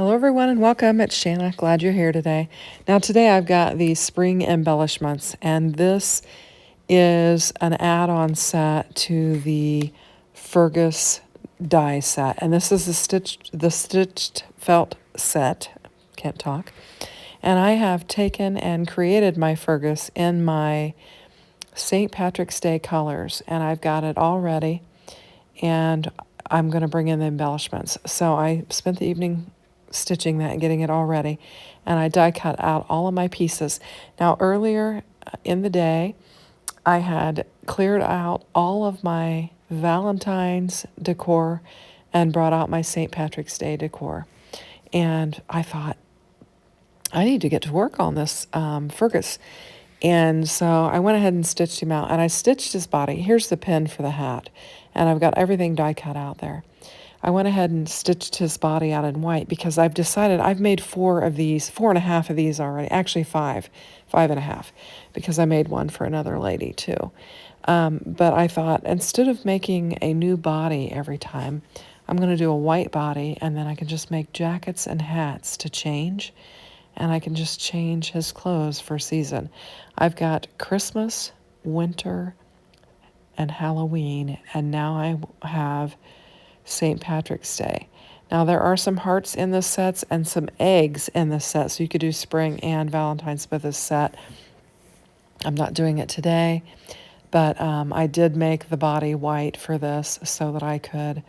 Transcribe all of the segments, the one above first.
Hello everyone and welcome. It's Shanna. Glad you're here today. Now today I've got the spring embellishments, and this is an add-on set to the Fergus die set. And this is the stitched felt set. Can't talk. And I have taken and created my Fergus in my St. Patrick's Day colors, and I've got it all ready, and I'm going to bring in the embellishments. So I spent the evening stitching that and getting it all ready, and I die cut out all of my pieces. Now earlier in the day, I had cleared out all of my Valentine's decor and brought out my St. Patrick's Day decor. And I thought, I need to get to work on this Fergus. And so I went ahead and stitched him out, and I stitched his body. Here's the pin for the hat, and I've got everything die cut out there. I went ahead and stitched his body out in white because I've decided I've made 4.5 of these already. Actually 5.5, because I made one for another lady too. But I thought, instead of making a new body every time, I'm going to do a white body, and then I can just make jackets and hats to change, and I can just change his clothes for season. I've got Christmas, winter, and Halloween, and now I have St. Patrick's Day. Now there are some hearts in the sets and some eggs in the set, so you could do spring and Valentine's with this set. I'm not doing it today, but I did make the body white for this so that I could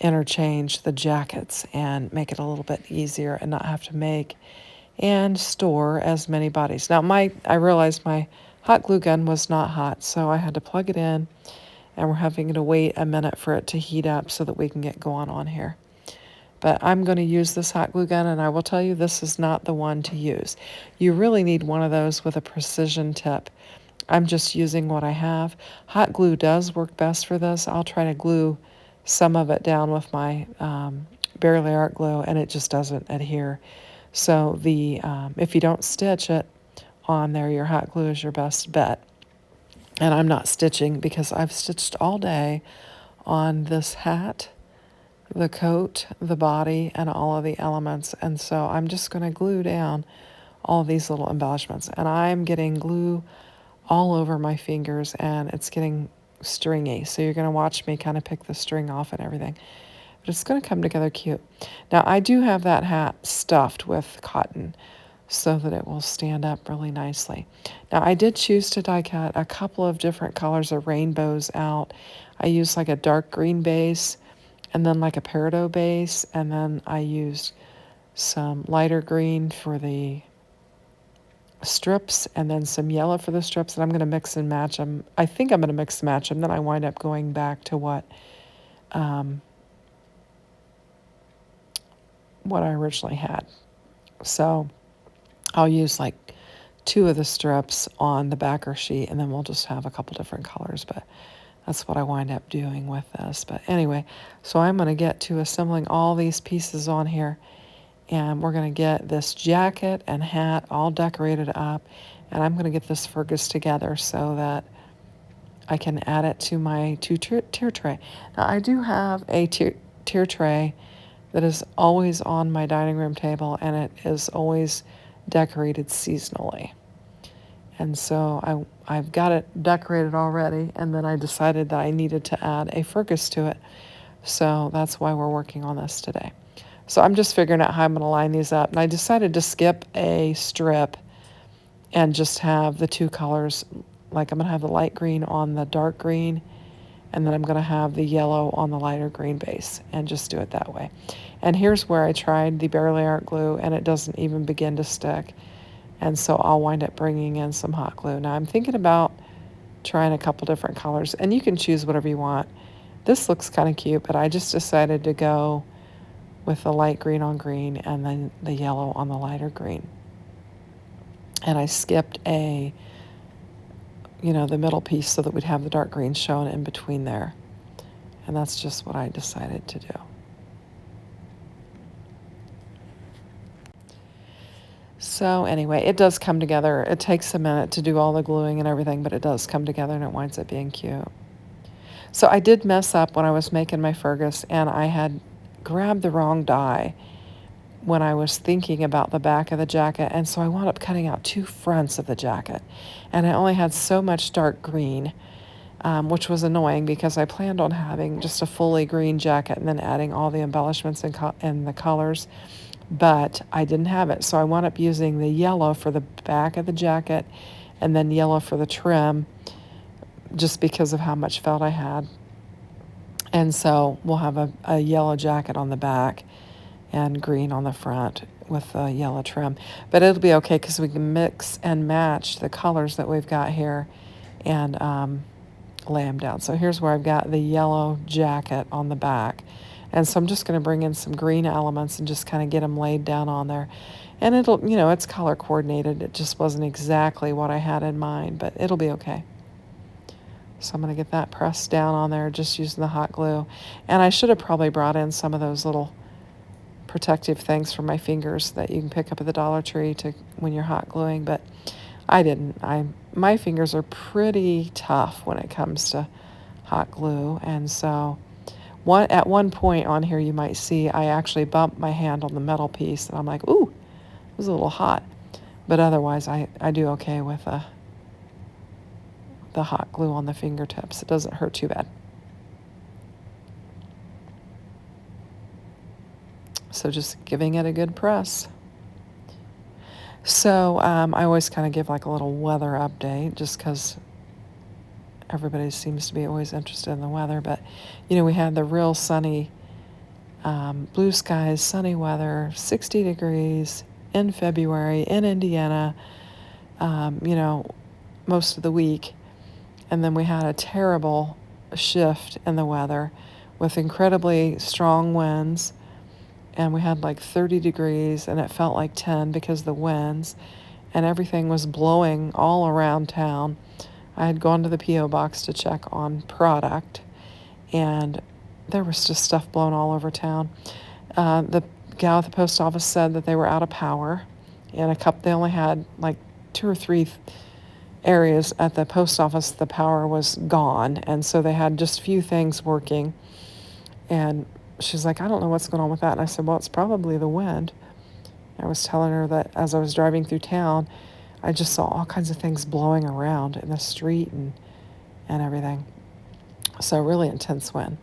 interchange the jackets and make it a little bit easier and not have to make and store as many bodies. Now I realized my hot glue gun was not hot, so I had to plug it in, and we're having to wait a minute for it to heat up so that we can get going on here. But I'm going to use this hot glue gun, and I will tell you, this is not the one to use. You really need one of those with a precision tip. I'm just using what I have. Hot glue does work best for this. I'll try to glue some of it down with my Barely Art glue, and it just doesn't adhere. So if you don't stitch it on there, your hot glue is your best bet. And I'm not stitching because I've stitched all day on this hat, the coat, the body, and all of the elements. And so I'm just going to glue down all these little embellishments. And I'm getting glue all over my fingers, and it's getting stringy. So you're going to watch me kind of pick the string off and everything. But it's going to come together cute. Now I do have that hat stuffed with cotton so that it will stand up really nicely. Now I did choose to die cut a couple of different colors of rainbows out. I used like a dark green base, and then like a peridot base, and then I used some lighter green for the strips, and then some yellow for the strips, and I'm going to mix and match them. I think I'm going to mix and match them. Then I wind up going back to what I originally had. So I'll use like 2 of the strips on the backer sheet, and then we'll just have a couple different colors, but that's what I wind up doing with this. But anyway, so I'm going to get to assembling all these pieces on here, and we're going to get this jacket and hat all decorated up, and I'm going to get this Fergus together so that I can add it to my tier tray. Now I do have a tier tray that is always on my dining room table, and it is always decorated seasonally. And so I've got it decorated already, and then I decided that I needed to add a Fergus to it. So that's why we're working on this today. So I'm just figuring out how I'm going to line these up. And I decided to skip a strip and just have the 2 colors. Like I'm going to have the light green on the dark green, and then I'm going to have the yellow on the lighter green base, and just do it that way. And here's where I tried the Barely Art glue, and it doesn't even begin to stick. And so I'll wind up bringing in some hot glue. Now I'm thinking about trying a couple different colors, and you can choose whatever you want. This looks kind of cute, but I just decided to go with the light green on green and then the yellow on the lighter green. And I skipped the middle piece so that we'd have the dark green shown in between there. And that's just what I decided to do. So anyway, it does come together. It takes a minute to do all the gluing and everything, but it does come together, and it winds up being cute. So I did mess up when I was making my Fergus, and I had grabbed the wrong die, when I was thinking about the back of the jacket, and so I wound up cutting out 2 fronts of the jacket, and I only had so much dark green, which was annoying because I planned on having just a fully green jacket and then adding all the embellishments and the colors, but I didn't have it, so I wound up using the yellow for the back of the jacket and then yellow for the trim, just because of how much felt I had. And so we'll have a yellow jacket on the back and green on the front with the yellow trim. But it'll be okay because we can mix and match the colors that we've got here and lay them down. So here's where I've got the yellow jacket on the back. And so I'm just going to bring in some green elements and just kind of get them laid down on there. And it'll, it's color coordinated. It just wasn't exactly what I had in mind, but it'll be okay. So I'm going to get that pressed down on there just using the hot glue. And I should have probably brought in some of those little protective things for my fingers that you can pick up at the Dollar Tree to when you're hot gluing, but I didn't. My fingers are pretty tough when it comes to hot glue, and so at one point on here you might see I actually bumped my hand on the metal piece, and I'm like, ooh, it was a little hot. But otherwise I do okay with the hot glue on the fingertips. It doesn't hurt too bad. So just giving it a good press. So I always kind of give like a little weather update just because everybody seems to be always interested in the weather. But, we had the real sunny, blue skies, sunny weather, 60 degrees in February in Indiana, most of the week. And then we had a terrible shift in the weather with incredibly strong winds. And we had like 30 degrees, and it felt like 10 because of the winds, and everything was blowing all around town. I had gone to the P.O. box to check on product, and there was just stuff blown all over town. The gal at the post office said that they were out of power, and they only had like 2 or 3 areas at the post office the power was gone, and so they had just few things working. And she's like, I don't know what's going on with that. And I said, well, it's probably the wind. I was telling her that as I was driving through town, I just saw all kinds of things blowing around in the street and everything. So really intense wind.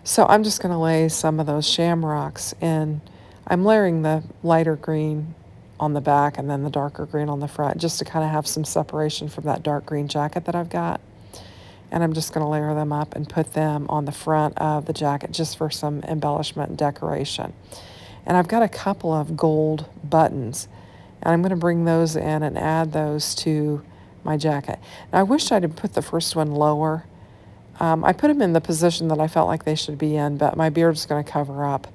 So I'm just going to lay some of those shamrocks in. I'm layering the lighter green on the back and then the darker green on the front, just to kind of have some separation from that dark green jacket that I've got. And I'm just going to layer them up and put them on the front of the jacket just for some embellishment and decoration. And I've got a couple of gold buttons, and I'm going to bring those in and add those to my jacket. Now, I wish I'd have put the first one lower. I put them in the position that I felt like they should be in, but my beard's going to cover up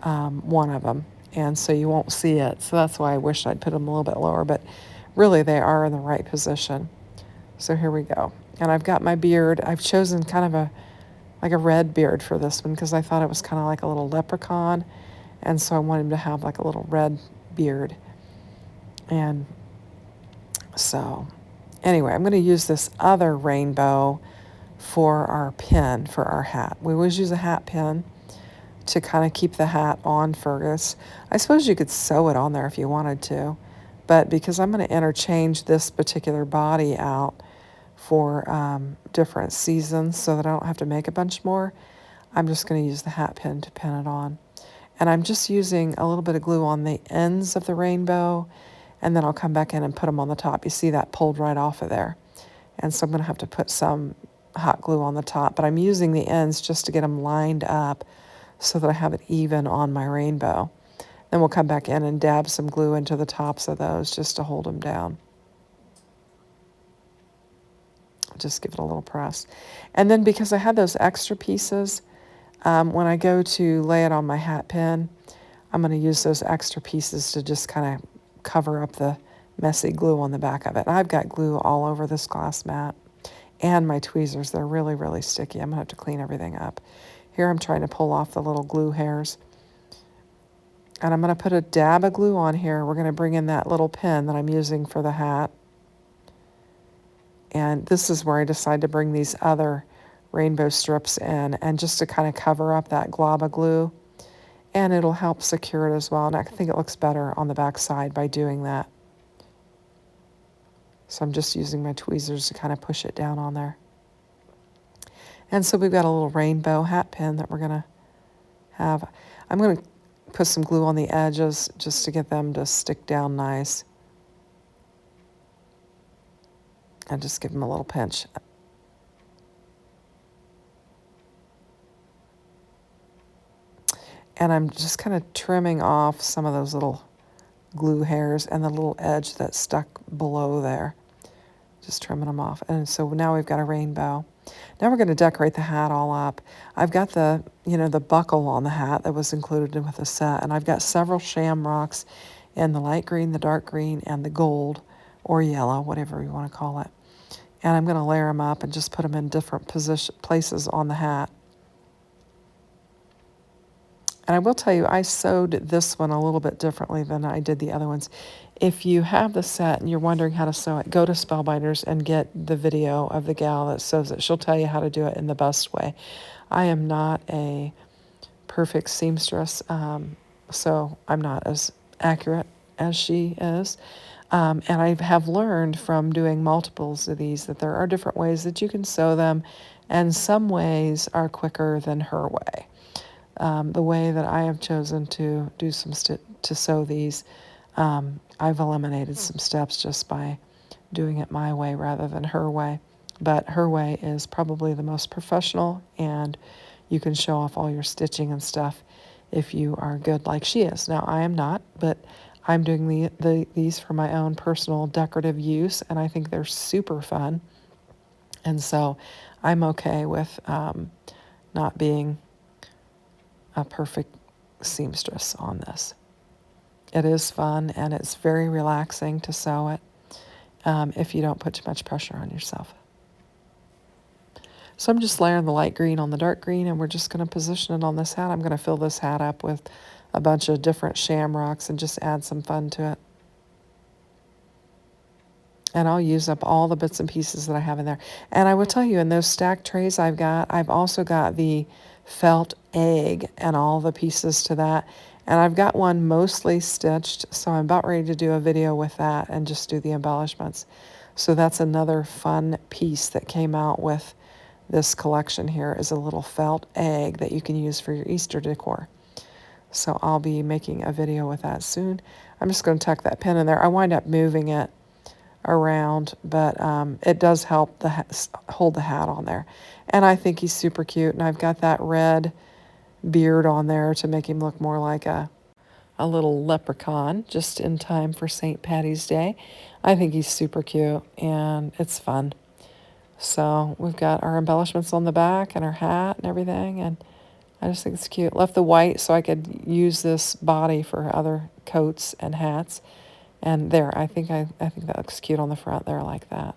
one of them, and so you won't see it. So that's why I wish I'd put them a little bit lower, but really they are in the right position. So here we go. And I've got my beard. I've chosen kind of a red beard for this one because I thought it was kind of like a little leprechaun. And so I wanted him to have like a little red beard. And so anyway, I'm going to use this other rainbow for our pin for our hat. We always use a hat pin to kind of keep the hat on Fergus. I suppose you could sew it on there if you wanted to. But because I'm going to interchange this particular body out for different seasons so that I don't have to make a bunch more, I'm just going to use the hat pin to pin it on. And I'm just using a little bit of glue on the ends of the rainbow, and then I'll come back in and put them on the top. You see that pulled right off of there. And so I'm going to have to put some hot glue on the top, but I'm using the ends just to get them lined up so that I have it even on my rainbow. Then we'll come back in and dab some glue into the tops of those just to hold them down. Just give it a little press. And then because I had those extra pieces, when I go to lay it on my hat pin, I'm going to use those extra pieces to just kind of cover up the messy glue on the back of it. I've got glue all over this glass mat and my tweezers. They're really, really sticky. I'm going to have to clean everything up. Here I'm trying to pull off the little glue hairs. And I'm going to put a dab of glue on here. We're going to bring in that little pin that I'm using for the hat. And this is where I decide to bring these other rainbow strips in, and just to kind of cover up that glob of glue. and it'll help secure it as well. And I think it looks better on the back side by doing that. So I'm just using my tweezers to kind of push it down on there. And so we've got a little rainbow hat pin that we're going to have. I'm going to put some glue on the edges just to get them to stick down nice. And just give them a little pinch. And I'm just kind of trimming off some of those little glue hairs and the little edge that's stuck below there. Just trimming them off. And so now we've got a rainbow. Now we're going to decorate the hat all up. I've got the buckle on the hat that was included with the set, and I've got several shamrocks in the light green, the dark green, and the gold or yellow, whatever you want to call it. And I'm going to layer them up and just put them in different places on the hat. And I will tell you, I sewed this one a little bit differently than I did the other ones. If you have the set and you're wondering how to sew it, go to Spellbinders and get the video of the gal that sews it. She'll tell you how to do it in the best way. I am not a perfect seamstress, so I'm not as accurate as she is. And I have learned from doing multiples of these that there are different ways that you can sew them, and some ways are quicker than her way. The way that I have chosen to do to sew these, I've eliminated some steps just by doing it my way rather than her way. But her way is probably the most professional, and you can show off all your stitching and stuff if you are good like she is. Now, I am not, but I'm doing these for my own personal decorative use, and I think they're super fun. And so I'm okay with not being a perfect seamstress on this. It is fun, and it's very relaxing to sew it if you don't put too much pressure on yourself. So I'm just layering the light green on the dark green, and we're just going to position it on this hat. I'm going to fill this hat up with a bunch of different shamrocks and just add some fun to it. And I'll use up all the bits and pieces that I have in there. And I will tell you, in those stacked trays I've also got the felt egg and all the pieces to that. And I've got one mostly stitched, so I'm about ready to do a video with that and just do the embellishments. So that's another fun piece that came out with this collection here, is a little felt egg that you can use for your Easter decor. So I'll be making a video with that soon. I'm just going to tuck that pin in there. I wind up moving it around, but it does help hold the hat on there. And I think he's super cute, and I've got that red beard on there to make him look more like a little leprechaun, just in time for St. Patty's Day. I think he's super cute, and it's fun. So we've got our embellishments on the back and our hat and everything, and I just think it's cute. Left the white so I could use this body for other coats and hats. And there, I think that looks cute on the front there like that.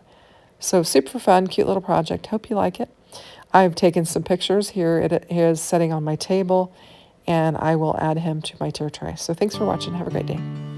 So super fun, cute little project. Hope you like it. I've taken some pictures here. It is sitting on my table, and I will add him to my tier tray. So thanks for watching. Have a great day.